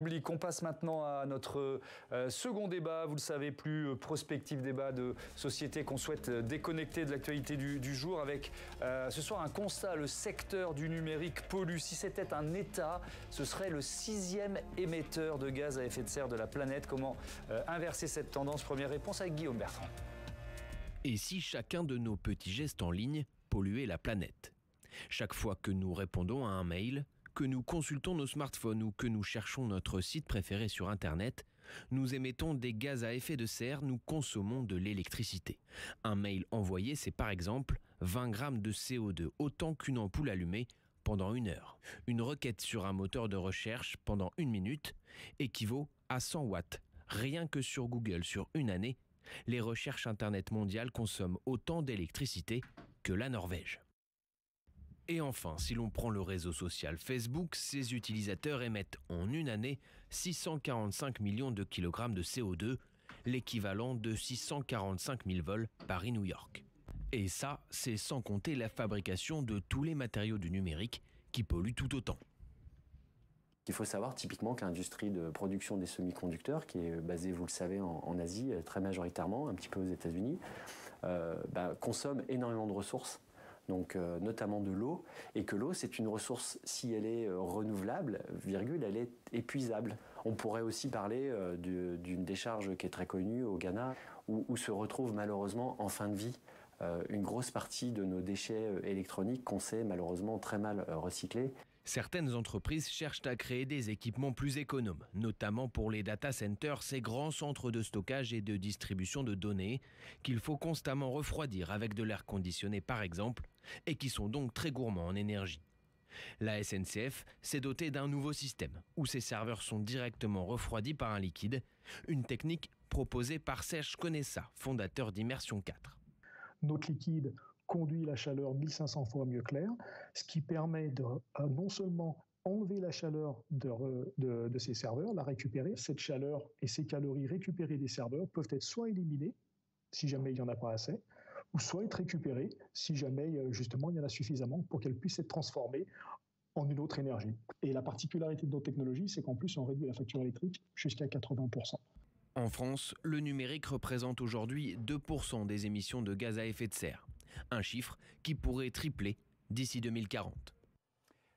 On passe maintenant à notre second débat, vous le savez, plus prospectif débat de société qu'on souhaite déconnecter de l'actualité du jour avec ce soir un constat, le secteur du numérique pollue. Si c'était un État, ce serait le 6e émetteur de gaz à effet de serre de la planète. Comment inverser cette tendance? Première réponse avec Guillaume Bertrand. Et si chacun de nos petits gestes en ligne polluait la planète? Chaque fois que nous répondons à un mail, que nous consultons nos smartphones ou que nous cherchons notre site préféré sur Internet, nous émettons des gaz à effet de serre, nous consommons de l'électricité. Un mail envoyé, c'est par exemple 20 grammes de CO2, autant qu'une ampoule allumée pendant 1 heure. Une requête sur un moteur de recherche pendant 1 minute équivaut à 100 watts. Rien que sur Google, sur une année, les recherches Internet mondiales consomment autant d'électricité que la Norvège. Et enfin, si l'on prend le réseau social Facebook, ses utilisateurs émettent en une année 645 millions de kilogrammes de CO2, l'équivalent de 645 000 vols Paris-New York. Et ça, c'est sans compter la fabrication de tous les matériaux du numérique qui polluent tout autant. Il faut savoir typiquement que l'industrie de production des semi-conducteurs, qui est basée, vous le savez, en Asie, très majoritairement, un petit peu aux États-Unis, consomme énormément de ressources. Donc notamment de l'eau, et que l'eau c'est une ressource, si elle est renouvelable, elle est épuisable. On pourrait aussi parler d'une décharge qui est très connue au Ghana, où se retrouve malheureusement en fin de vie une grosse partie de nos déchets électroniques qu'on sait malheureusement très mal recycler. Certaines entreprises cherchent à créer des équipements plus économes, notamment pour les data centers, ces grands centres de stockage et de distribution de données qu'il faut constamment refroidir avec de l'air conditionné par exemple, et qui sont donc très gourmands en énergie. La SNCF s'est dotée d'un nouveau système où ces serveurs sont directement refroidis par un liquide, une technique proposée par Serge Conessa, fondateur d'Immersion 4. Notre liquide conduit la chaleur 1500 fois mieux clair, ce qui permet de non seulement enlever la chaleur de ces serveurs, la récupérer. Cette chaleur et ces calories récupérées des serveurs peuvent être soit éliminées, si jamais il n'y en a pas assez, ou soit être récupérées, si jamais justement il y en a suffisamment pour qu'elles puissent être transformées en une autre énergie. Et la particularité de nos technologies, c'est qu'en plus on réduit la facture électrique jusqu'à 80%. En France, le numérique représente aujourd'hui 2% des émissions de gaz à effet de serre. Un chiffre qui pourrait tripler d'ici 2040.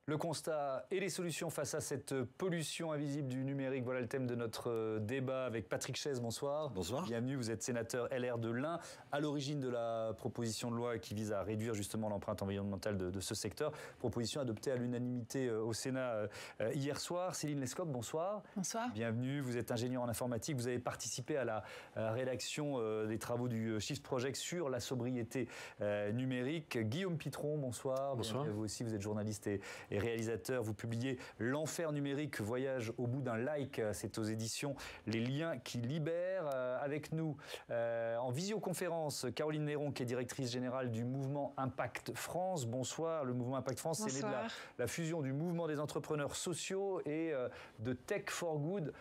Le constat et les solutions face à cette pollution invisible du numérique, voilà le thème de notre débat avec Patrick Chaize. Bonsoir. Bonsoir. Bienvenue, vous êtes sénateur LR de l'Ain, à l'origine de la proposition de loi qui vise à réduire justement l'empreinte environnementale de ce secteur. Proposition adoptée à l'unanimité au Sénat hier soir. Céline Lescoq, bonsoir. Bonsoir. Bienvenue, vous êtes ingénieur en informatique, vous avez participé à la rédaction des travaux du Shift Project sur la sobriété numérique. Guillaume Pitron, bonsoir. Bonsoir. Vous aussi, vous êtes journaliste et réalisateur, vous publiez L'Enfer numérique, voyage au bout d'un like, c'est aux éditions Les Liens qui libèrent. Avec nous en visioconférence, Caroline Néron, qui est directrice générale du mouvement Impact France. Bonsoir. Le mouvement Impact France, c'est né de la fusion du mouvement des entrepreneurs sociaux et de Tech for Good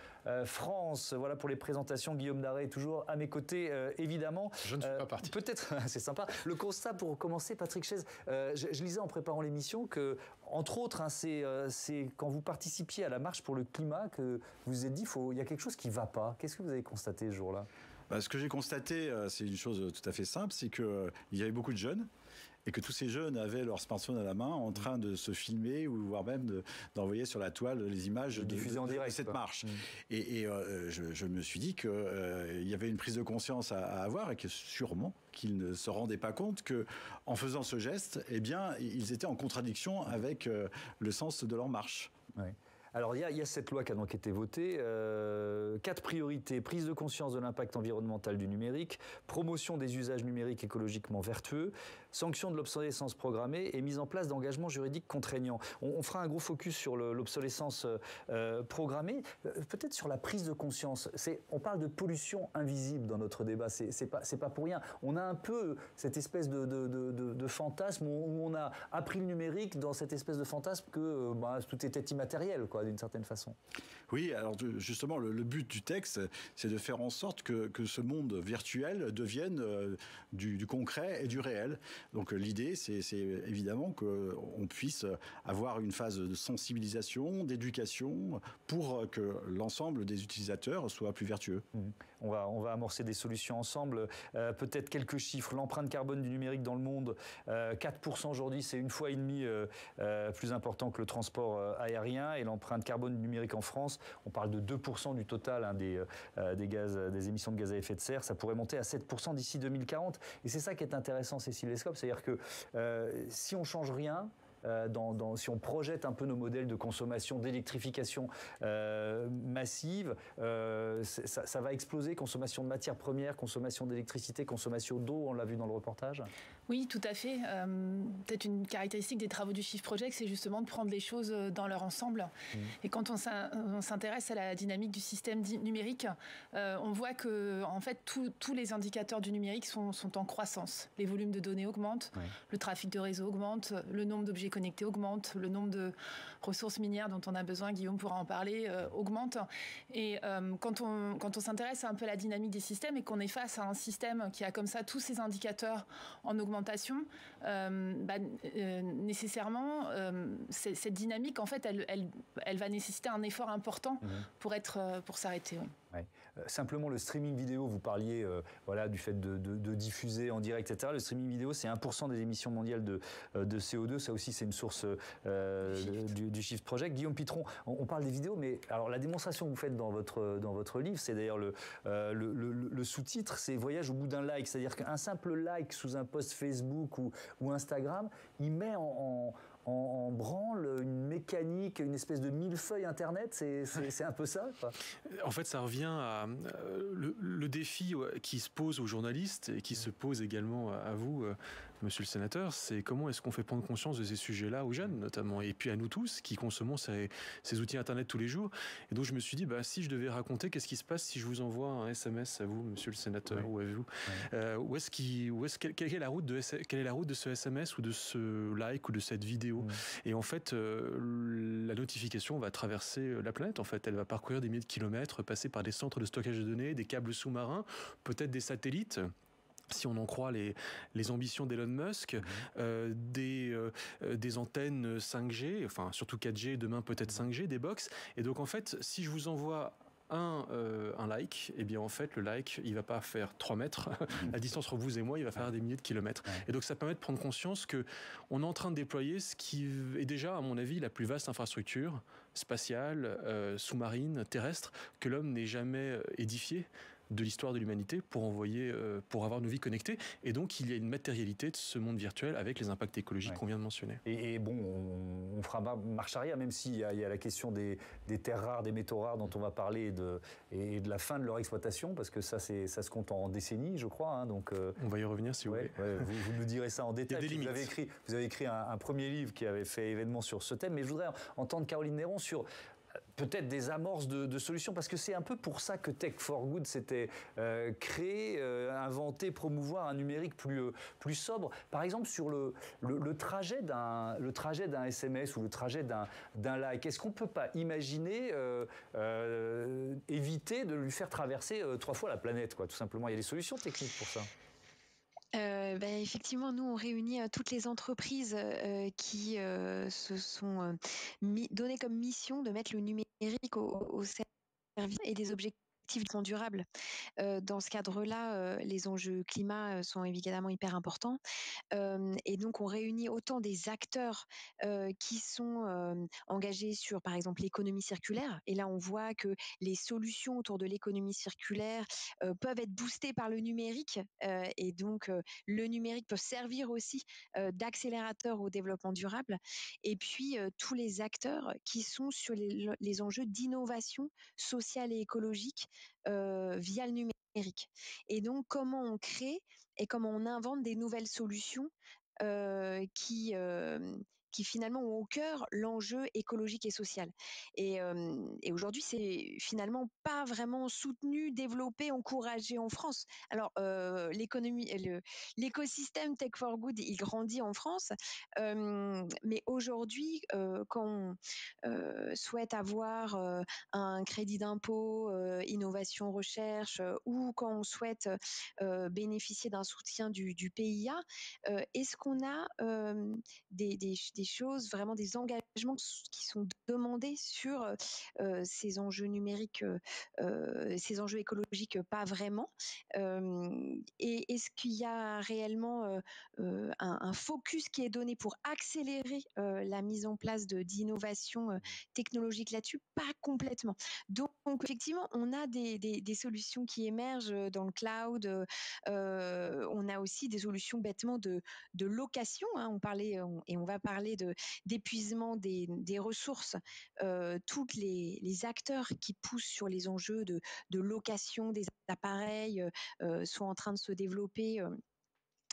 France. Voilà pour les présentations. Guillaume Daré est toujours à mes côtés, évidemment. Je ne suis pas parti. Peut-être, c'est sympa. Le constat pour commencer, Patrick Chaize, je lisais en préparant l'émission que, entre autres, c'est quand vous participiez à la marche pour le climat que vous vous êtes dit il y a quelque chose qui ne va pas. Qu'est-ce que vous avez constaté ce jour-là? Ce que j'ai constaté, c'est une chose tout à fait simple, c'est qu'il y avait beaucoup de jeunes et que tous ces jeunes avaient leur smartphone à la main en train de se filmer ou voire même d'envoyer sur la toile les images de cette marche. Et je me suis dit qu'il y avait une prise de conscience à avoir et que sûrement qu'ils ne se rendaient pas compte qu'en faisant ce geste, eh bien, ils étaient en contradiction avec le sens de leur marche. Oui. Alors, il y a cette loi qui a donc été votée. 4 priorités: prise de conscience de l'impact environnemental du numérique, promotion des usages numériques écologiquement vertueux, sanction de l'obsolescence programmée et mise en place d'engagements juridiques contraignants. On fera un gros focus sur l'obsolescence programmée. Peut-être sur la prise de conscience. On parle de pollution invisible dans notre débat. C'est pas pour rien. On a un peu cette espèce de fantasme où on a appris le numérique dans cette espèce de fantasme que tout était immatériel, quoi, d'une certaine façon. Oui, alors justement, le but du texte, c'est de faire en sorte que ce monde virtuel devienne du concret et du réel. Donc l'idée, c'est évidemment qu'on puisse avoir une phase de sensibilisation, d'éducation, pour que l'ensemble des utilisateurs soient plus vertueux. On va amorcer des solutions ensemble. Peut-être quelques chiffres. L'empreinte carbone du numérique dans le monde, 4% aujourd'hui, c'est une fois et demie plus important que le transport aérien. Et l'empreinte carbone du numérique en France, on parle de 2% du total des émissions de gaz à effet de serre. Ça pourrait monter à 7% d'ici 2040. Et c'est ça qui est intéressant, Cécile Lescope, c'est-à-dire que si on ne change rien, si on projette un peu nos modèles de consommation, d'électrification massive, ça va exploser. Consommation de matières premières, consommation d'électricité, consommation d'eau, on l'a vu dans le reportage. Oui, tout à fait. Peut-être une caractéristique des travaux du Shift Project, c'est justement de prendre les choses dans leur ensemble. Et quand on s'intéresse à la dynamique du système numérique, on voit que en fait, tous les indicateurs du numérique sont en croissance. Les volumes de données augmentent, le trafic de réseau augmente, le nombre d'objets connectés augmente, le nombre de ressources minières dont on a besoin, Guillaume pourra en parler, augmente. Et quand on s'intéresse un peu à la dynamique des systèmes et qu'on est face à un système qui a comme ça tous ces indicateurs en augmentation, nécessairement, cette dynamique, en fait, elle va nécessiter un effort important pour s'arrêter. Oui. Ouais. Simplement le streaming vidéo, vous parliez du fait de diffuser en direct, etc. Le streaming vidéo, c'est 1% des émissions mondiales de CO2. Ça aussi, c'est une source du Shift Project. Guillaume Pitron, on parle des vidéos, mais alors la démonstration que vous faites dans votre livre, c'est d'ailleurs le sous-titre, c'est Voyage au bout d'un like. C'est-à-dire qu'un simple like sous un post Facebook ou Instagram, il met en branle une mécanique, une espèce de millefeuille Internet, c'est un peu ça, quoi. En fait, ça revient à le défi qui se pose aux journalistes et qui se pose également à vous, monsieur le sénateur, c'est comment est-ce qu'on fait prendre conscience de ces sujets-là aux jeunes, notamment, et puis à nous tous qui consommons ces outils Internet tous les jours. Et donc, je me suis dit, si je devais raconter, qu'est-ce qui se passe si je vous envoie un SMS à vous, monsieur le sénateur, ou à vous quelle est la route de ce SMS ou de ce like ou de cette vidéo? Et en fait, la notification va traverser la planète. En fait, elle va parcourir des milliers de kilomètres, passer par des centres de stockage de données, des câbles sous-marins, peut-être des satellites. Si on en croit les ambitions d'Elon Musk, des antennes 5G, enfin surtout 4G, demain peut-être 5G, des box. Et donc en fait, si je vous envoie un like, et bien en fait le like il va pas faire 3 mètres, la distance entre vous et moi il va faire des milliers de kilomètres. Et donc ça permet de prendre conscience que on est en train de déployer ce qui est déjà à mon avis la plus vaste infrastructure spatiale, sous-marine, terrestre que l'homme n'ait jamais édifiée de l'histoire de l'humanité pour avoir nos vies connectées. Et donc, il y a une matérialité de ce monde virtuel avec les impacts écologiques qu'on vient de mentionner. Et bon, on fera marche arrière, même s'il y a la question des terres rares, des métaux rares dont on va parler et de la fin de leur exploitation, parce que ça se compte en décennies, je crois. Hein, donc, on va y revenir si vous voulez. Vous nous direz ça en détail. Vous avez écrit un premier livre qui avait fait événement sur ce thème, mais je voudrais entendre Caroline Néron sur peut-être des amorces de solutions, parce que c'est un peu pour ça que Tech for Good s'était créé, inventé, promouvoir un numérique plus sobre. Par exemple, sur le trajet d'un SMS ou le trajet d'un like, est-ce qu'on ne peut pas imaginer éviter de lui faire traverser 3 fois la planète, quoi, tout simplement? Il y a des solutions techniques pour ça. Effectivement, nous, on réunit toutes les entreprises qui se sont données comme mission de mettre le numérique au service et des objectifs durables. Dans ce cadre-là, les enjeux climat sont évidemment hyper importants. Et donc, on réunit autant des acteurs qui sont engagés sur, par exemple, l'économie circulaire. Et là, on voit que les solutions autour de l'économie circulaire peuvent être boostées par le numérique. Et donc, le numérique peut servir aussi d'accélérateur au développement durable. Et puis, tous les acteurs qui sont sur les enjeux d'innovation sociale et écologique via le numérique. Et donc, comment on crée et comment on invente des nouvelles solutions qui qui finalement ont au cœur l'enjeu écologique et social. Et aujourd'hui, c'est finalement pas vraiment soutenu, développé, encouragé en France. Alors, l'écosystème Tech for Good, il grandit en France, mais aujourd'hui, quand on souhaite avoir un crédit d'impôt, innovation recherche, ou quand on souhaite bénéficier d'un soutien du PIA, est-ce qu'on a des choses, vraiment des engagements qui sont demandés sur ces enjeux numériques, ces enjeux écologiques? Pas vraiment. Et est-ce qu'il y a réellement un focus qui est donné pour accélérer la mise en place d'innovations technologiques là-dessus? Pas complètement. Donc effectivement, on a des solutions qui émergent dans le cloud. On a aussi des solutions bêtement de location. On parlait et on va parler d'épuisement des ressources. Tous les acteurs qui poussent sur les enjeux de location des appareils sont en train de se développer.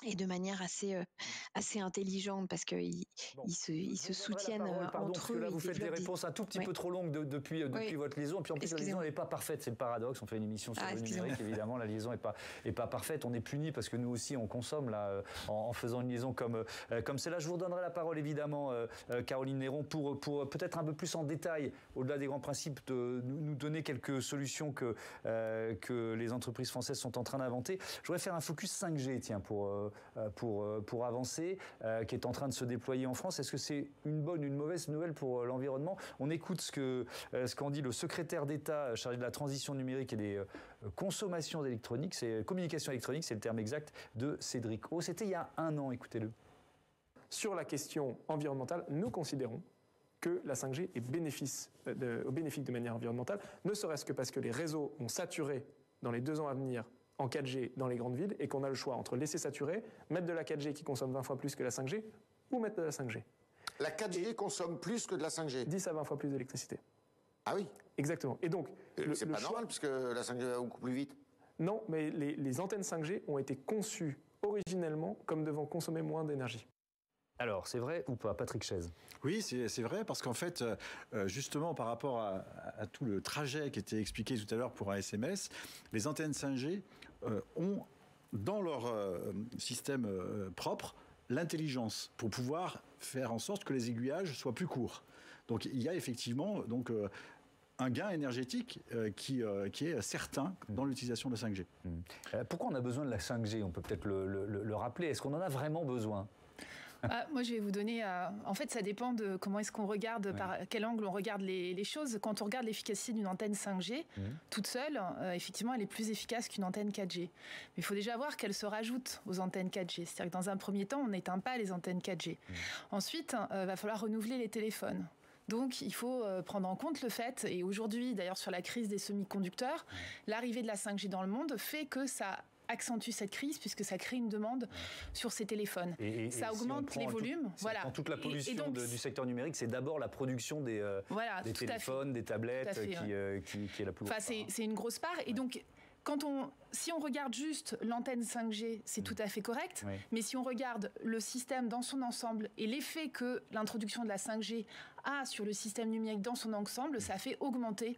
Et de manière assez intelligente, parce qu'ils se soutiennent entre eux. Là, vous faites des réponses un tout petit peu trop longues depuis votre liaison. Et puis en plus, la liaison n'est pas parfaite. C'est le paradoxe. On fait une émission sur le numérique. Évidemment, la liaison n'est pas parfaite. On est puni parce que nous aussi, on consomme là, en faisant une liaison comme celle-là. Je vous redonnerai la parole, évidemment, Caroline Néron, pour peut-être un peu plus en détail, au-delà des grands principes, de nous donner quelques solutions que les entreprises françaises sont en train d'inventer. Je voudrais faire un focus 5G, tiens, pour avancer, qui est en train de se déployer en France. Est-ce que c'est une bonne ou une mauvaise nouvelle pour l'environnement? On écoute ce qu'en dit le secrétaire d'État chargé de la transition numérique et des consommations électroniques, c'est communication électronique, c'est le terme exact, de Cédric O. C'était il y a 1 an, écoutez-le. Sur la question environnementale, nous considérons que la 5G est bénéfique de manière environnementale, ne serait-ce que parce que les réseaux ont saturé dans les 2 ans à venir en 4G dans les grandes villes, et qu'on a le choix entre laisser saturer, mettre de la 4G qui consomme 20 fois plus que la 5G, ou mettre de la 5G. La 4G consomme plus que de la 5G. 10 à 20 fois plus d'électricité. Ah oui. Exactement. Et donc, c'est pas normal, puisque la 5G va beaucoup plus vite. Non, mais les antennes 5G ont été conçues originellement comme devant consommer moins d'énergie. Alors, c'est vrai ou pas, Patrick Chaise? Oui, c'est vrai, parce qu'en fait, justement, par rapport à tout le trajet qui était expliqué tout à l'heure pour un SMS, les antennes 5G ont, dans leur système propre, l'intelligence pour pouvoir faire en sorte que les aiguillages soient plus courts. Donc, il y a effectivement un gain énergétique qui est certain dans l'utilisation de la 5G. Pourquoi on a besoin de la 5G? On peut peut-être le rappeler. Est-ce qu'on en a vraiment besoin? Moi, je vais vous donner... en fait, ça dépend de comment est-ce qu'on regarde, par quel angle on regarde les choses. Quand on regarde l'efficacité d'une antenne 5G, toute seule, effectivement, elle est plus efficace qu'une antenne 4G. Mais il faut déjà voir qu'elle se rajoute aux antennes 4G. C'est-à-dire que dans un premier temps, on n'éteint pas les antennes 4G. Ensuite, il va falloir renouveler les téléphones. Donc, il faut prendre en compte le fait, et aujourd'hui, d'ailleurs, sur la crise des semi-conducteurs, l'arrivée de la 5G dans le monde fait que ça accentue cette crise, puisque ça crée une demande sur ces téléphones. Ça augmente les volumes. Dans toute la pollution du secteur numérique, c'est d'abord la production des téléphones, des tablettes qui est la plus grosse part. C'est une grosse part. Et donc, si on regarde juste l'antenne 5G, c'est tout à fait correct. Oui. Mais si on regarde le système dans son ensemble et l'effet que l'introduction de la 5G a sur le système numérique dans son ensemble, ça a fait augmenter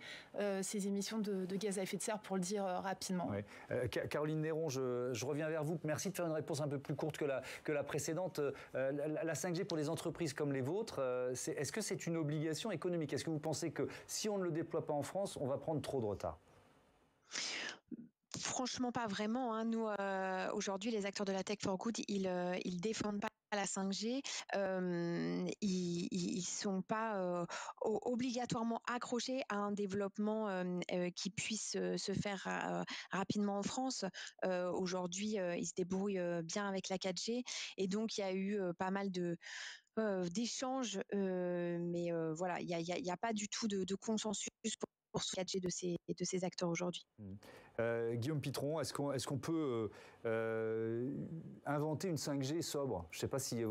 ces émissions de gaz à effet de serre, pour le dire rapidement. Oui. Caroline Néron, je reviens vers vous. Merci de faire une réponse un peu plus courte que la précédente. La 5G pour les entreprises comme les vôtres, est-ce que c'est une obligation économique? Est-ce que vous pensez que si on ne le déploie pas en France, on va prendre trop de retard? Franchement, pas vraiment. Nous, aujourd'hui, les acteurs de la Tech for Good, ils défendent pas la 5G. Ils sont pas obligatoirement accrochés à un développement qui puisse se faire rapidement en France. Aujourd'hui, ils se débrouillent bien avec la 4G. Et donc, il y a eu pas mal d'échanges. Mais voilà, il n'y a pas du tout de consensus pour ce 4G de ces acteurs aujourd'hui. Guillaume Pitron, est-ce qu'on peut inventer une 5G sobre? Je ne sais pas si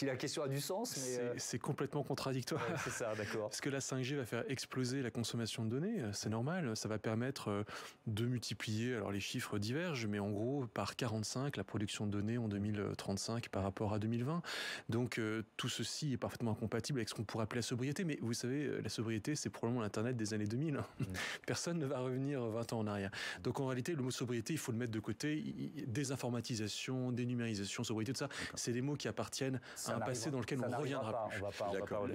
la question a du sens, mais... C'est complètement contradictoire. Ouais, c'est ça, d'accord. Parce que la 5G va faire exploser la consommation de données, c'est normal. Ça va permettre de multiplier, alors les chiffres divergent, mais en gros par 45 la production de données en 2035 par rapport à 2020. Donc tout ceci est parfaitement incompatible avec ce qu'on pourrait appeler la sobriété. Mais vous savez, la sobriété, c'est probablement l'Internet des années 2000. Personne ne va revenir 20 ans en arrière. Donc en réalité, le mot sobriété, il faut le mettre de côté. Désinformatisation, dénumérisation, sobriété, tout ça, c'est des mots qui appartiennent à un passé dans lequel on ne reviendra plus.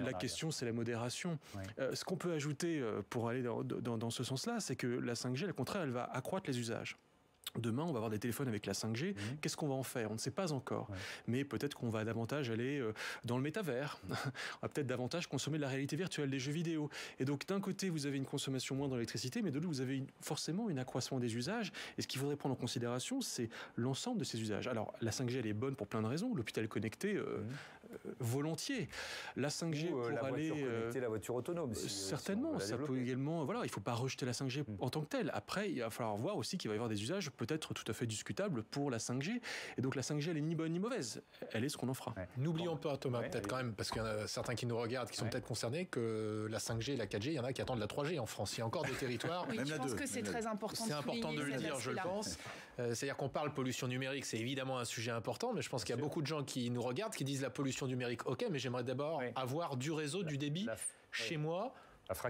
La question, c'est la modération. Ce qu'on peut ajouter pour aller dans ce sens-là, c'est que la 5G, au contraire, elle va accroître les usages. Demain, on va avoir des téléphones avec la 5G. Qu'est-ce qu'on va en faire? On ne sait pas encore. Mais peut-être qu'on va davantage aller dans le métavers. On va peut-être davantage consommer de la réalité virtuelle, des jeux vidéo. Et donc, d'un côté, vous avez une consommation moindre d'électricité, mais de l'autre, vous avez forcément un accroissement des usages. Et ce qu'il faudrait prendre en considération, c'est l'ensemble de ces usages. Alors, la 5G, elle est bonne pour plein de raisons. L'hôpital connecté, volontiers. La 5G pour la aller... voiture connectée, la voiture autonome. Certainement. Ça peut également... Voilà, il ne faut pas rejeter la 5G en tant que telle. Après, il va falloir voir aussi qu'il va y avoir des usages peut-être tout à fait discutables pour la 5G. Et donc la 5G, elle est ni bonne ni mauvaise. Elle est ce qu'on en fera. N'oublions pas, Thomas, peut-être quand même, parce qu'il y en a certains qui nous regardent, qui sont peut-être concernés, que la 5G et la 4G, il y en a qui attendent la 3G en France. Il y a encore des territoires... Oui, je pense que c'est très important. C'est important de le dire, je le pense. C'est-à-dire qu'on parle pollution numérique, c'est évidemment un sujet important, mais je pense qu'il y a beaucoup de gens qui nous regardent, qui disent la pollution numérique, ok, mais j'aimerais d'abord avoir du réseau, du débit chez moi.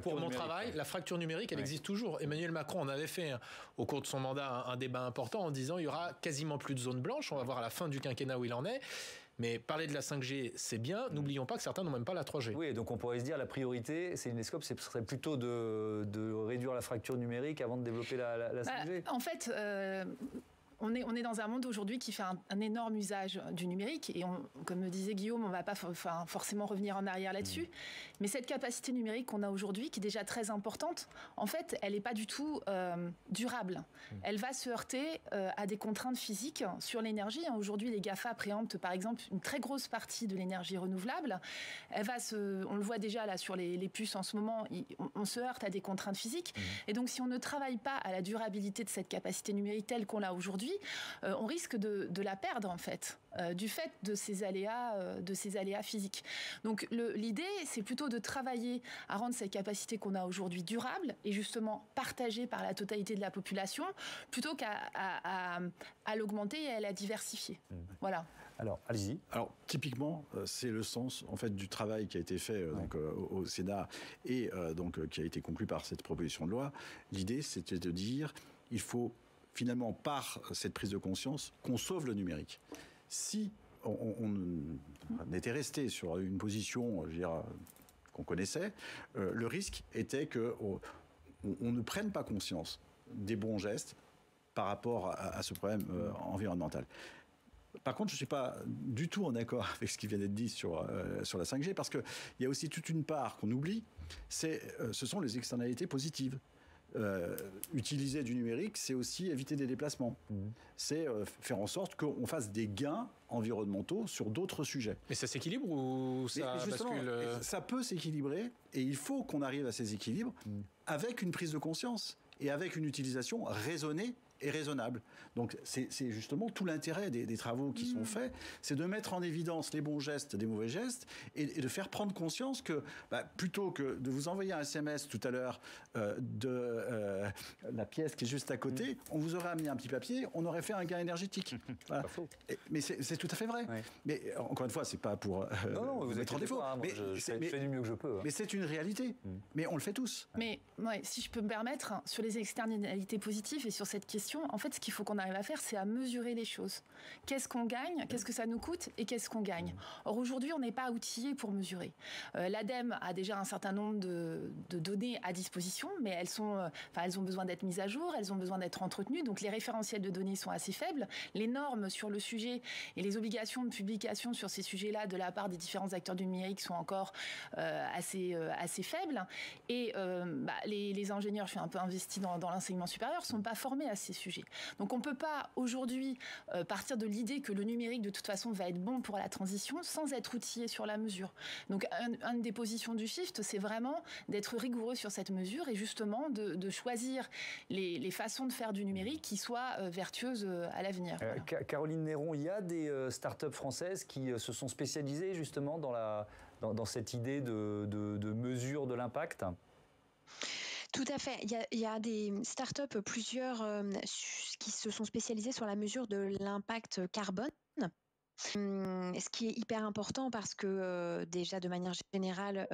Pour mon travail, la fracture numérique, elle existe toujours. Emmanuel Macron en avait fait au cours de son mandat un débat important en disant il y aura quasiment plus de zones blanches. On va voir à la fin du quinquennat où il en est. Mais parler de la 5G, c'est bien. N'oublions pas que certains n'ont même pas la 3G. Oui, donc on pourrait se dire la priorité, c'est Inescope, ce serait plutôt de réduire la fracture numérique avant de développer la 5G. En fait... On est dans un monde aujourd'hui qui fait un énorme usage du numérique et comme le disait Guillaume, on ne va pas forcément revenir en arrière là-dessus. Mais cette capacité numérique qu'on a aujourd'hui, qui est déjà très importante, en fait, elle n'est pas du tout durable. Elle va se heurter à des contraintes physiques sur l'énergie. Aujourd'hui, les GAFA préemptent par exemple une très grosse partie de l'énergie renouvelable. On le voit déjà là sur les puces en ce moment, on se heurte à des contraintes physiques. Et donc, si on ne travaille pas à la durabilité de cette capacité numérique telle qu'on l'a aujourd'hui, on risque de la perdre en fait, du fait de ces aléas physiques. Donc l'idée, c'est plutôt de travailler à rendre cette capacité qu'on a aujourd'hui durable et justement partagée par la totalité de la population, plutôt qu'à l'augmenter et à la diversifier. Voilà. Alors, allez-y. Alors, typiquement, c'est le sens en fait du travail qui a été fait au Sénat et qui a été conclu par cette proposition de loi. L'idée, c'était de dire, il faut finalement, par cette prise de conscience, qu'on sauve le numérique. Si on était resté sur une position, je veux dire, qu'on connaissait, le risque était qu'on ne prenne pas conscience des bons gestes par rapport à ce problème environnemental. Par contre, je ne suis pas du tout en accord avec ce qui vient d'être dit sur la 5G, parce qu'il y a aussi toute une part qu'on oublie, ce sont les externalités positives. Utiliser du numérique, c'est aussi éviter des déplacements. C'est faire en sorte qu'on fasse des gains environnementaux sur d'autres sujets. Mais ça s'équilibre ou ça bascule? Ça peut s'équilibrer et il faut qu'on arrive à ces équilibres avec une prise de conscience et avec une utilisation raisonnée et raisonnable. Donc c'est justement tout l'intérêt des travaux qui sont faits, c'est de mettre en évidence les bons gestes des mauvais gestes et de faire prendre conscience que plutôt que de vous envoyer un SMS tout à l'heure de la pièce qui est juste à côté, on vous aurait amené un petit papier, on aurait fait un gain énergétique. Voilà. Mais c'est tout à fait vrai. Mais encore une fois, c'est pas pour vous mettre en défaut. Mais je fais du mieux que je peux. Mais c'est une réalité. Mais on le fait tous. Mais si je peux me permettre, sur les externalités positives et sur cette question, en fait, ce qu'il faut qu'on arrive à faire, c'est à mesurer les choses. Qu'est-ce qu'on gagne, qu'est-ce que ça nous coûte et qu'est-ce qu'on gagne. Or, aujourd'hui, on n'est pas outillé pour mesurer. L'ADEME a déjà un certain nombre de données à disposition, mais elles ont besoin d'être mises à jour, elles ont besoin d'être entretenues, donc les référentiels de données sont assez faibles. Les normes sur le sujet et les obligations de publication sur ces sujets-là de la part des différents acteurs du numérique sont encore assez faibles. Et les ingénieurs, je suis un peu investie dans l'enseignement supérieur, ne sont pas formés à ces sujet. Donc on ne peut pas aujourd'hui partir de l'idée que le numérique de toute façon va être bon pour la transition sans être outillé sur la mesure. Donc une des positions du Shift, c'est vraiment d'être rigoureux sur cette mesure et justement de choisir les façons de faire du numérique qui soient vertueuses à l'avenir. Voilà. Caroline Néron, il y a des startups françaises qui se sont spécialisées justement dans cette idée de mesure de l'impact ? Tout à fait. Il y a des startups, plusieurs, qui se sont spécialisées sur la mesure de l'impact carbone. Ce qui est hyper important parce que déjà de manière générale,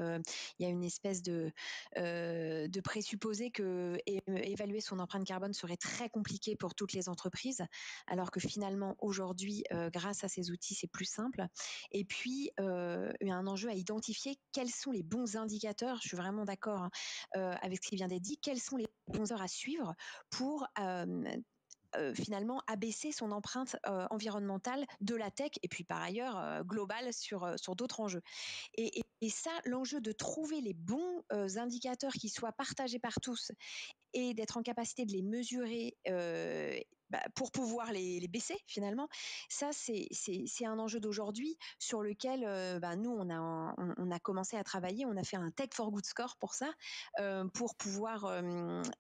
il y a une espèce de présupposé que évaluer son empreinte carbone serait très compliqué pour toutes les entreprises, alors que finalement aujourd'hui, grâce à ces outils, c'est plus simple. Et puis il y a un enjeu à identifier quels sont les bons indicateurs. Je suis vraiment d'accord avec ce qui vient d'être dit. Quels sont les bons heures à suivre pour finalement abaisser son empreinte environnementale de la tech et puis par ailleurs globale sur d'autres enjeux. Et ça, l'enjeu de trouver les bons indicateurs qui soient partagés par tous et d'être en capacité de les mesurer pour pouvoir les baisser finalement, ça c'est un enjeu d'aujourd'hui sur lequel nous on a commencé à travailler, on a fait un Tech for Good score pour ça, pour pouvoir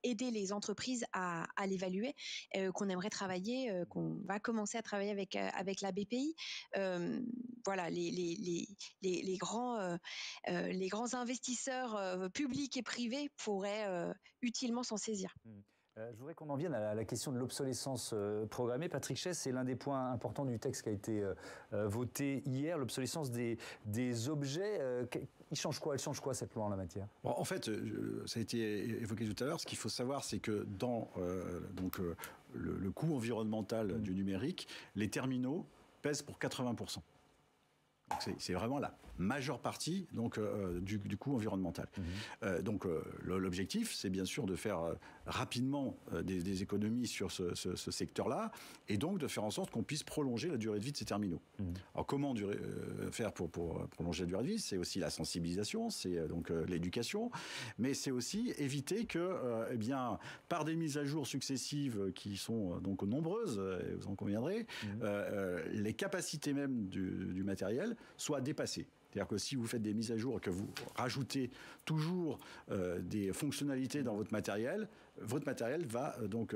aider les entreprises à l'évaluer, qu'on aimerait travailler, qu'on va commencer à travailler avec la BPI. Voilà, les grands investisseurs publics et privés pourraient utilement s'en saisir. Je voudrais qu'on en vienne à la question de l'obsolescence programmée. Patrick Chess, c'est l'un des points importants du texte qui a été voté hier, l'obsolescence des objets. Elle change quoi cette loi en la matière ? Bon, en fait, ça a été évoqué tout à l'heure. Ce qu'il faut savoir, c'est que dans le coût environnemental du numérique, les terminaux pèsent pour 80%. Donc c'est vraiment la majeure partie du coût environnemental. L'objectif, c'est bien sûr de faire rapidement des économies sur ce secteur-là, et donc de faire en sorte qu'on puisse prolonger la durée de vie de ces terminaux. Alors comment faire pour prolonger la durée de vie ? C'est aussi la sensibilisation, c'est donc l'éducation, mais c'est aussi éviter que, par des mises à jour successives qui sont donc nombreuses, vous en conviendrez, les capacités même du matériel soient dépassées. C'est-à-dire que si vous faites des mises à jour et que vous rajoutez toujours des fonctionnalités dans votre matériel va donc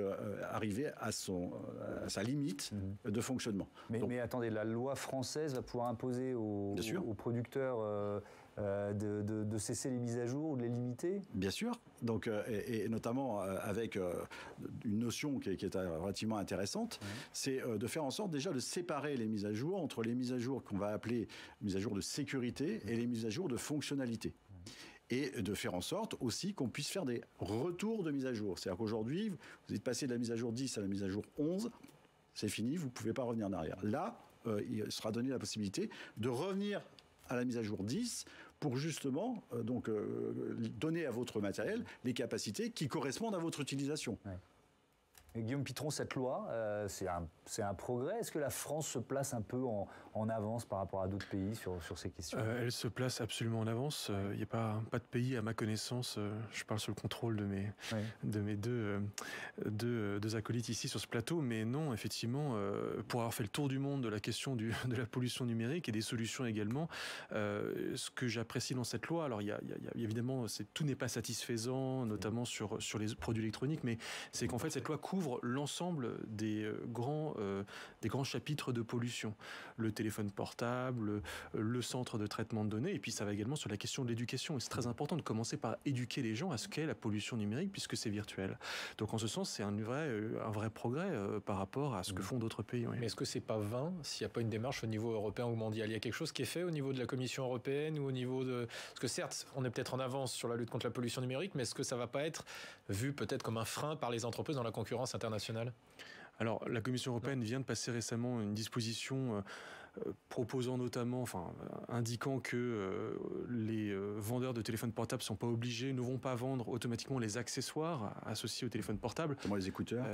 arriver à sa limite de fonctionnement. Mais attendez, la loi française va pouvoir imposer aux producteurs de cesser les mises à jour ou de les limiter ? Bien sûr. Donc, et notamment avec une notion qui est relativement intéressante, c'est de faire en sorte déjà de séparer les mises à jour entre les mises à jour qu'on va appeler mises à jour de sécurité et les mises à jour de fonctionnalité. Et de faire en sorte aussi qu'on puisse faire des retours de mise à jour. C'est-à-dire qu'aujourd'hui, vous êtes passé de la mise à jour 10 à la mise à jour 11, c'est fini, vous ne pouvez pas revenir en arrière. Là, il sera donné la possibilité de revenir à la mise à jour 10 pour justement donner à votre matériel les capacités qui correspondent à votre utilisation. Ouais. Et Guillaume Pitron, cette loi, c'est un progrès. Est-ce que la France se place un peu en avance par rapport à d'autres pays sur ces questions ? Elle se place absolument en avance. Il n'y a pas de pays, à ma connaissance, je parle sous le contrôle de mes deux acolytes ici sur ce plateau, mais non, effectivement, pour avoir fait le tour du monde de la question de la pollution numérique et des solutions également, ce que j'apprécie dans cette loi, alors il y a évidemment, tout n'est pas satisfaisant, notamment sur les produits électroniques, mais c'est qu'en fait cette loi couvre l'ensemble des grands chapitres de pollution. Le téléphone portable, le centre de traitement de données, et puis ça va également sur la question de l'éducation. Et c'est très important de commencer par éduquer les gens à ce qu'est la pollution numérique, puisque c'est virtuel. Donc en ce sens, c'est un vrai progrès par rapport à ce que font d'autres pays. Oui. Mais est-ce que c'est pas vain s'il n'y a pas une démarche au niveau européen ou mondial ? Il y a quelque chose qui est fait au niveau de la Commission européenne ou au niveau de... Parce que certes, on est peut-être en avance sur la lutte contre la pollution numérique, mais est-ce que ça va pas être vu peut-être comme un frein par les entreprises dans la concurrence internationale ? Alors, la Commission européenne vient de passer récemment une disposition proposant notamment, indiquant que les vendeurs de téléphones portables ne ne vont pas vendre automatiquement les accessoires associés au téléphone portable.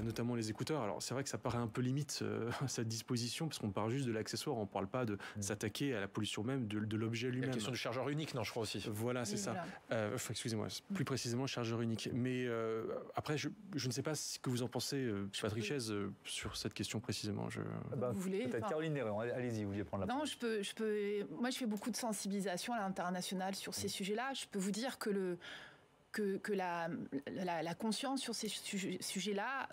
Notamment les écouteurs. Alors c'est vrai que ça paraît un peu limite cette disposition, parce qu'on parle juste de l'accessoire, on ne parle pas de s'attaquer à la pollution même de l'objet lui-même. La question du chargeur unique, non, je crois aussi. Voilà, c'est ça. Excusez-moi, plus précisément le chargeur unique. Mais après, je ne sais pas ce que vous en pensez, Patrick Chaise, sur cette question précisément. Vous voulez peut-être Caroline Néron, allez-y, vous vouliez prendre la parole. Non, moi je fais beaucoup de sensibilisation à l'international sur ces sujets-là. Je peux vous dire que la conscience sur ces sujets-là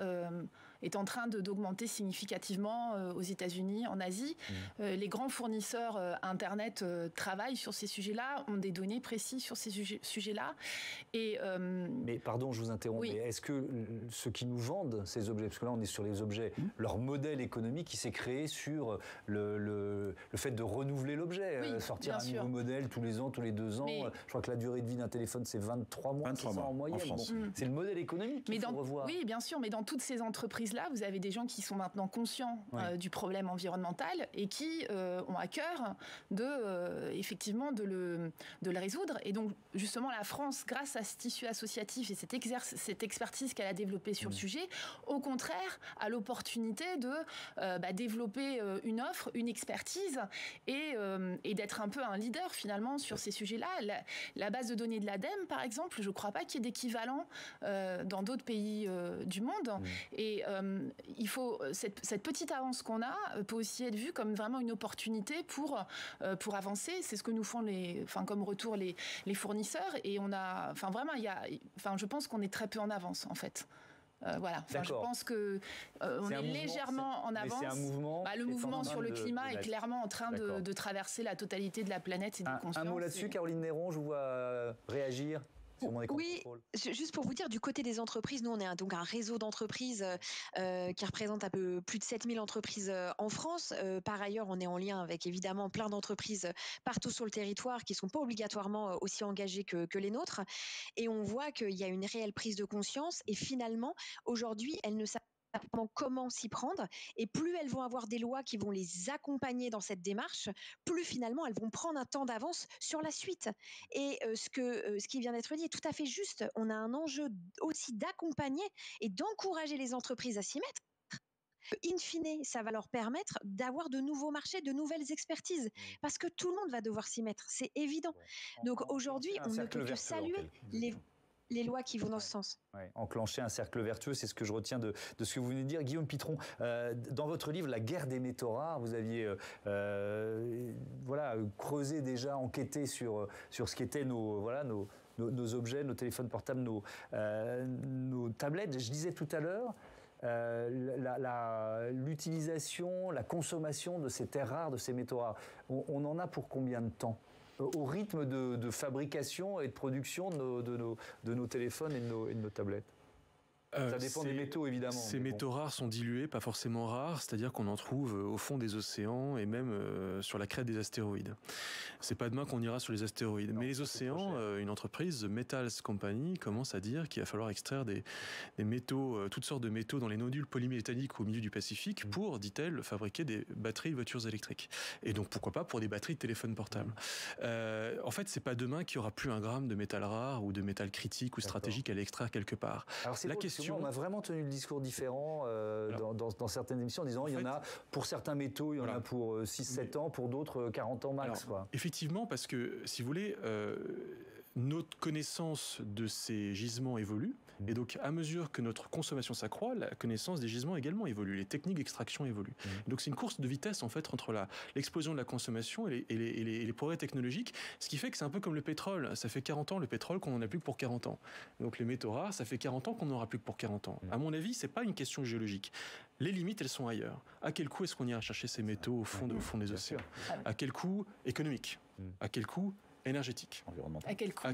est en train d'augmenter significativement aux États-Unis, en Asie. Les grands fournisseurs Internet travaillent sur ces sujets-là, ont des données précises sur ces sujets-là. Mais pardon, je vous interromps, mais est-ce que ceux qui nous vendent ces objets, parce que là on est sur les objets, leur modèle économique qui s'est créé sur le fait de renouveler l'objet, sortir un nouveau modèle tous les ans, tous les 2 ans. Je crois que la durée de vie d'un téléphone c'est 23 mois, 23 mois en moyenne. En France. C'est le modèle économique qu'il faut revoir. Oui, bien sûr, mais dans toutes ces entreprises-là, vous avez des gens qui sont maintenant conscients du problème environnemental et qui ont à cœur effectivement de le résoudre. Et donc, justement, la France, grâce à ce tissu associatif et cette expertise qu'elle a développée sur le sujet, au contraire, a l'opportunité de développer une offre, une expertise et d'être un peu un leader, finalement, sur ces sujets-là. La base de données de l'ADEME, par exemple, je ne crois pas qu'il y ait d'équivalent dans d'autres pays du monde. Et il faut cette petite avance qu'on a peut aussi être vue comme vraiment une opportunité pour avancer. C'est ce que nous font comme retour les fournisseurs. Et on a, je pense qu'on est très peu en avance en fait. Voilà. Je pense que on est légèrement en avance. C'est un mouvement. Le mouvement sur le climat est clairement en train de traverser la totalité de la planète et des consciences. Un mot là-dessus, Caroline Néron, je vous vois réagir. Oui, juste pour vous dire, du côté des entreprises, nous on est donc un réseau d'entreprises qui représente un peu plus de 7000 entreprises en France. Par ailleurs, on est en lien avec évidemment plein d'entreprises partout sur le territoire qui ne sont pas obligatoirement aussi engagées que les nôtres. Et on voit qu'il y a une réelle prise de conscience et finalement, aujourd'hui, elles ne savent comment s'y prendre, et plus elles vont avoir des lois qui vont les accompagner dans cette démarche, plus finalement elles vont prendre un temps d'avance sur la suite. Et ce qui vient d'être dit est tout à fait juste. On a un enjeu aussi d'accompagner et d'encourager les entreprises à s'y mettre. In fine, ça va leur permettre d'avoir de nouveaux marchés, de nouvelles expertises, parce que tout le monde va devoir s'y mettre, c'est évident. Donc aujourd'hui, on ne peut que saluer les lois qui vont dans ce sens. Enclencher un cercle vertueux, c'est ce que je retiens de ce que vous venez de dire. Guillaume Pitron, dans votre livre « La guerre des métaux rares », vous aviez creusé déjà, enquêté sur ce qu'étaient nos objets, nos téléphones portables, nos tablettes. Je disais tout à l'heure, l'utilisation, la consommation de ces terres rares, de ces métaux rares, on en a pour combien de temps ? Au rythme de fabrication et de production de nos téléphones et de nos tablettes. Ça dépend des métaux, évidemment. Ces métaux rares sont dilués, pas forcément rares, c'est-à-dire qu'on en trouve au fond des océans et même sur la crête des astéroïdes. C'est pas demain qu'on ira sur les astéroïdes. Mais les océans, une entreprise, Metals Company, commence à dire qu'il va falloir extraire des métaux, toutes sortes de métaux dans les nodules polymétalliques au milieu du Pacifique pour, dit-elle, fabriquer des batteries de voitures électriques. Et donc, pourquoi pas pour des batteries de téléphones portables. En fait, c'est pas demain qu'il y aura plus un gramme de métal rare ou de métal critique ou stratégique à l'extraire quelque part. Alors, la question... On a vraiment tenu le discours différent dans certaines émissions en disant il y en a pour certains métaux, il y en a pour 6-7 ans, pour d'autres 40 ans max. Alors, effectivement, parce que si vous voulez, notre connaissance de ces gisements évolue. Et donc, à mesure que notre consommation s'accroît, la connaissance des gisements également évolue. Les techniques d'extraction évoluent. Donc, c'est une course de vitesse, en fait, entre l'explosion de la consommation et les progrès technologiques. Ce qui fait que c'est un peu comme le pétrole. Ça fait 40 ans, le pétrole, qu'on n'en a plus que pour 40 ans. Donc, les métaux rares, ça fait 40 ans qu'on n'en aura plus que pour 40 ans. À mon avis, c'est pas une question géologique. Les limites, elles sont ailleurs. À quel coût est-ce qu'on ira chercher ces métaux au fond des océans ? À quel coût économique ? À quel coût énergétique. Environnemental. À quel coût?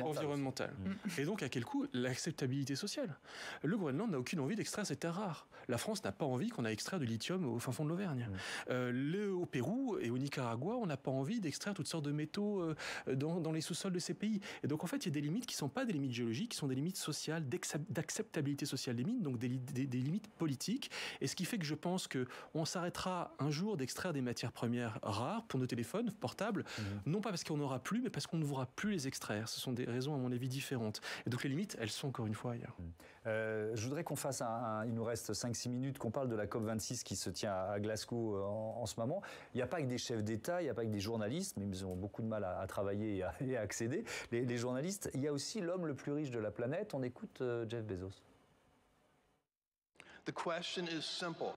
Environnemental. Et donc, à quel coût? L'acceptabilité sociale. Le Groenland n'a aucune envie d'extraire ces terres rares. La France n'a pas envie qu'on aille extraire du lithium au fin fond de l'Auvergne. Au Pérou et au Nicaragua, on n'a pas envie d'extraire toutes sortes de métaux dans les sous-sols de ces pays. Et donc, en fait, il y a des limites qui ne sont pas des limites géologiques, qui sont des limites sociales, d'acceptabilité sociale des mines, donc des limites politiques. Et ce qui fait que je pense qu'on s'arrêtera un jour d'extraire des matières premières rares pour nos téléphones portables, non pas parce qu'on n'aura plus, mais parce qu'on ne pourra plus les extraire. Ce sont des raisons, à mon avis, différentes. Et donc les limites, elles sont encore une fois ailleurs. Je voudrais qu'on fasse il nous reste 5-6 minutes, qu'on parle de la COP26 qui se tient à Glasgow en ce moment. Il n'y a pas que des chefs d'État, il n'y a pas que des journalistes, mais ils ont beaucoup de mal à travailler et à accéder. Les journalistes, il y a aussi l'homme le plus riche de la planète. On écoute Jeff Bezos.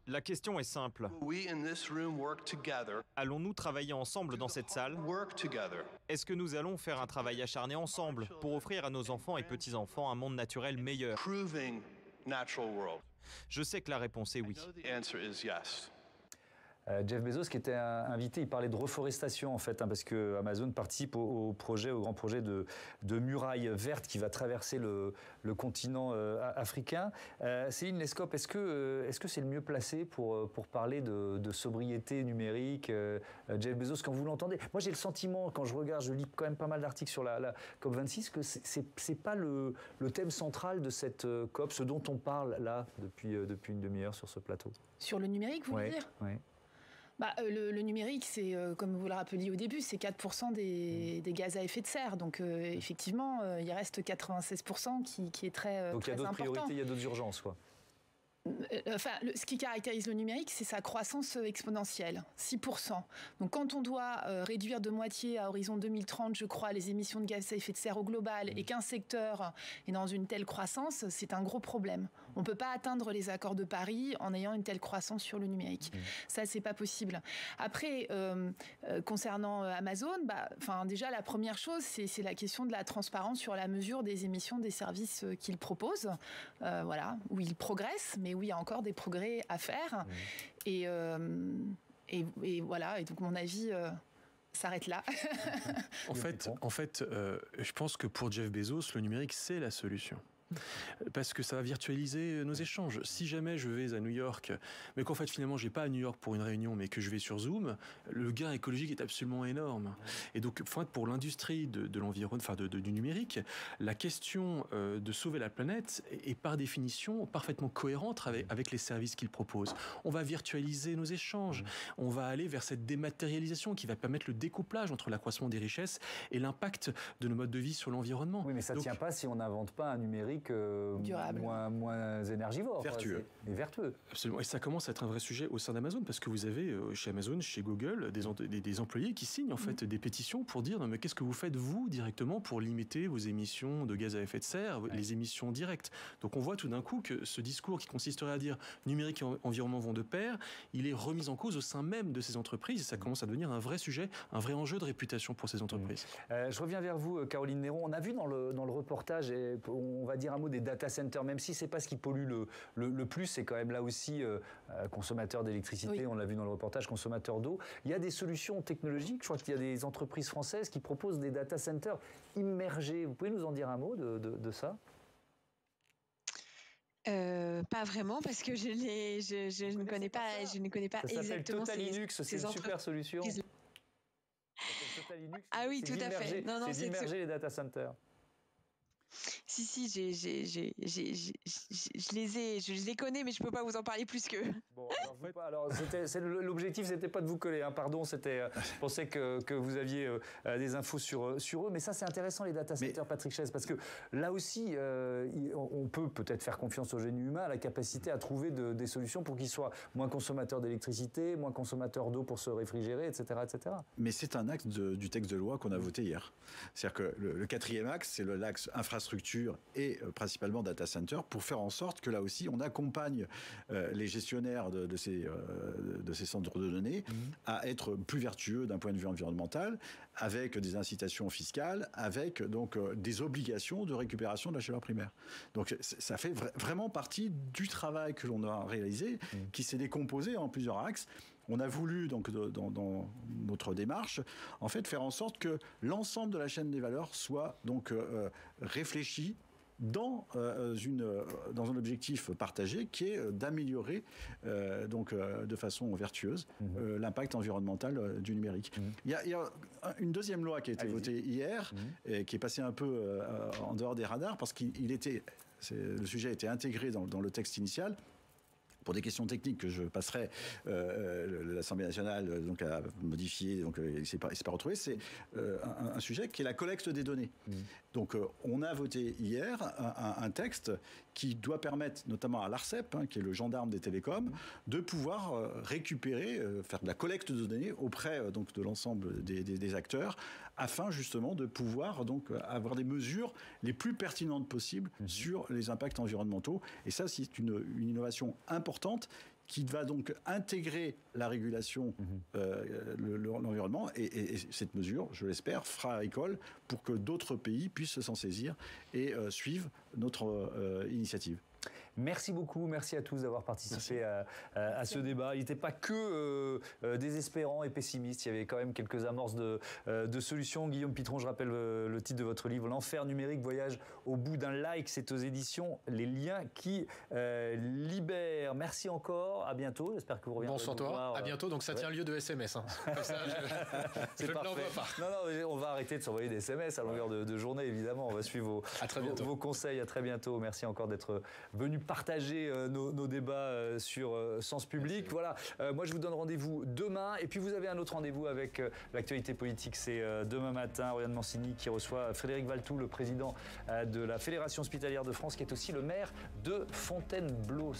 La question est simple. Allons-nous travailler ensemble dans cette salle? Est-ce que nous allons faire un travail acharné ensemble pour offrir à nos enfants et petits-enfants un monde naturel meilleur? Je sais que la réponse est oui. Jeff Bezos qui était invité, il parlait de reforestation en fait, parce que Amazon participe au grand projet de muraille verte qui va traverser le continent africain. Céline Lescope, est-ce que c'est le mieux placé pour parler de sobriété numérique, Jeff Bezos, quand vous l'entendez? Moi j'ai le sentiment, quand je lis quand même pas mal d'articles sur la COP26, que c'est pas le thème central de cette COP, ce dont on parle là depuis une demi-heure sur ce plateau. Sur le numérique, vous voulez dire? Oui. Le numérique, c'est, comme vous le rappeliez au début, c'est 4% des gaz à effet de serre. Donc, effectivement, il reste 96% qui est très important. Donc, il y a d'autres priorités, il y a d'autres urgences, quoi. Ce qui caractérise le numérique, c'est sa croissance exponentielle, 6%. Donc quand on doit réduire de moitié à horizon 2030, je crois, les émissions de gaz à effet de serre au global, et qu'un secteur est dans une telle croissance, c'est un gros problème. On ne peut pas atteindre les accords de Paris en ayant une telle croissance sur le numérique. Ça, c'est pas possible. Après, concernant Amazon, déjà, la première chose, c'est la question de la transparence sur la mesure des émissions des services qu'il propose, où il progresse, mais où il y a encore des progrès à faire. Et voilà, et donc mon avis s'arrête là. En fait, je pense que pour Jeff Bezos, le numérique, c'est la solution. Parce que ça va virtualiser nos échanges. Si jamais je vais à New York, mais qu'en fait finalement je vais pas à New York pour une réunion, mais que je vais sur Zoom, le gain écologique est absolument énorme. Et donc pour l'industrie de l'environnement, du numérique, la question de sauver la planète est par définition parfaitement cohérente avec les services qu'ils proposent. On va virtualiser nos échanges, on va aller vers cette dématérialisation qui va permettre le découplage entre l'accroissement des richesses et l'impact de nos modes de vie sur l'environnement. Oui, mais ça ne tient pas si on n'invente pas un numérique durable, moins énergivore, vertueux. Et vertueux. Absolument. Et ça commence à être un vrai sujet au sein d'Amazon, parce que vous avez chez Amazon, chez Google, des employés qui signent en fait des pétitions pour dire non mais qu'est-ce que vous faites vous directement pour limiter vos émissions de gaz à effet de serre, les émissions directes. Donc on voit tout d'un coup que ce discours qui consisterait à dire numérique et environnement vont de pair, il est remis en cause au sein même de ces entreprises et ça commence à devenir un vrai sujet, un vrai enjeu de réputation pour ces entreprises. Je reviens vers vous, Caroline Néron. On a vu dans le reportage, on va dire un mot des data centers, même si c'est pas ce qui pollue le plus, c'est quand même là aussi consommateur d'électricité, on l'a vu dans le reportage, consommateur d'eau. Il y a des solutions technologiques, je crois qu'il y a des entreprises françaises qui proposent des data centers immergés. Vous pouvez nous en dire un mot de ça? Pas vraiment, parce que je ne connais pas ça exactement Total Linux, c'est une super solution. Total Linux, ah oui, tout à fait. C'est d'immerger les data centers. Si, je les connais, mais je peux pas vous en parler plus que. Bon, l'objectif, c'était pas de vous coller, pardon, je pensais que vous aviez des infos sur eux, mais ça c'est intéressant les data centers, Patrick Chaise, parce que là aussi, on peut peut-être faire confiance au génie humain, à la capacité à trouver des solutions pour qu'ils soient moins consommateurs d'électricité, moins consommateurs d'eau pour se réfrigérer, etc., etc. Mais c'est un axe du texte de loi qu'on a voté hier. C'est-à-dire que le quatrième axe, c'est l'axe infrastructure et principalement data center, pour faire en sorte que là aussi on accompagne les gestionnaires de ces centres de données à être plus vertueux d'un point de vue environnemental, avec des incitations fiscales, avec donc des obligations de récupération de la chaleur primaire. Donc ça fait vraiment partie du travail que l'on a réalisé, qui s'est décomposé en plusieurs axes. on a voulu, donc, dans notre démarche, en fait, faire en sorte que l'ensemble de la chaîne des valeurs soit donc réfléchi dans un objectif partagé qui est d'améliorer de façon vertueuse l'impact environnemental du numérique. Il y a une deuxième loi qui a été votée hier et qui est passée un peu en dehors des radars parce le sujet a été intégré dans le texte initial. Pour des questions techniques que je passerai, l'Assemblée nationale donc, a modifié, donc il ne s'est pas retrouvé, c'est un sujet qui est la collecte des données. Donc on a voté hier un texte qui doit permettre notamment à l'ARCEP, qui est le gendarme des télécoms, de pouvoir récupérer, faire de la collecte de données auprès donc, de l'ensemble des acteurs, afin justement de pouvoir donc, avoir des mesures les plus pertinentes possibles sur les impacts environnementaux. Et ça, c'est une innovation importante qui va donc intégrer la régulation, l'environnement, et cette mesure, je l'espère, fera école pour que d'autres pays puissent s'en saisir et suivent notre initiative. Merci beaucoup, merci à tous d'avoir participé à ce débat. Il n'était pas que désespérant et pessimiste, il y avait quand même quelques amorces de solutions. Guillaume Pitron, je rappelle le titre de votre livre, L'enfer numérique, voyage au bout d'un like, c'est aux éditions Les Liens qui libèrent. Merci encore, à bientôt, j'espère que vous reviendrez. Bonsoir toi, à bientôt, donc ça tient lieu de SMS. Comme ça, je ne l'envoie pas. Non, on va arrêter de s'envoyer des SMS à longueur de journée, évidemment, on va suivre vos conseils, à très bientôt. Merci encore d'être venu partager nos débats sur Sens Public. Voilà, moi je vous donne rendez-vous demain et puis vous avez un autre rendez-vous avec l'actualité politique, c'est demain matin, Oriane Mancini qui reçoit Frédéric Valtou, le président de la Fédération hospitalière de France, qui est aussi le maire de Fontainebleau.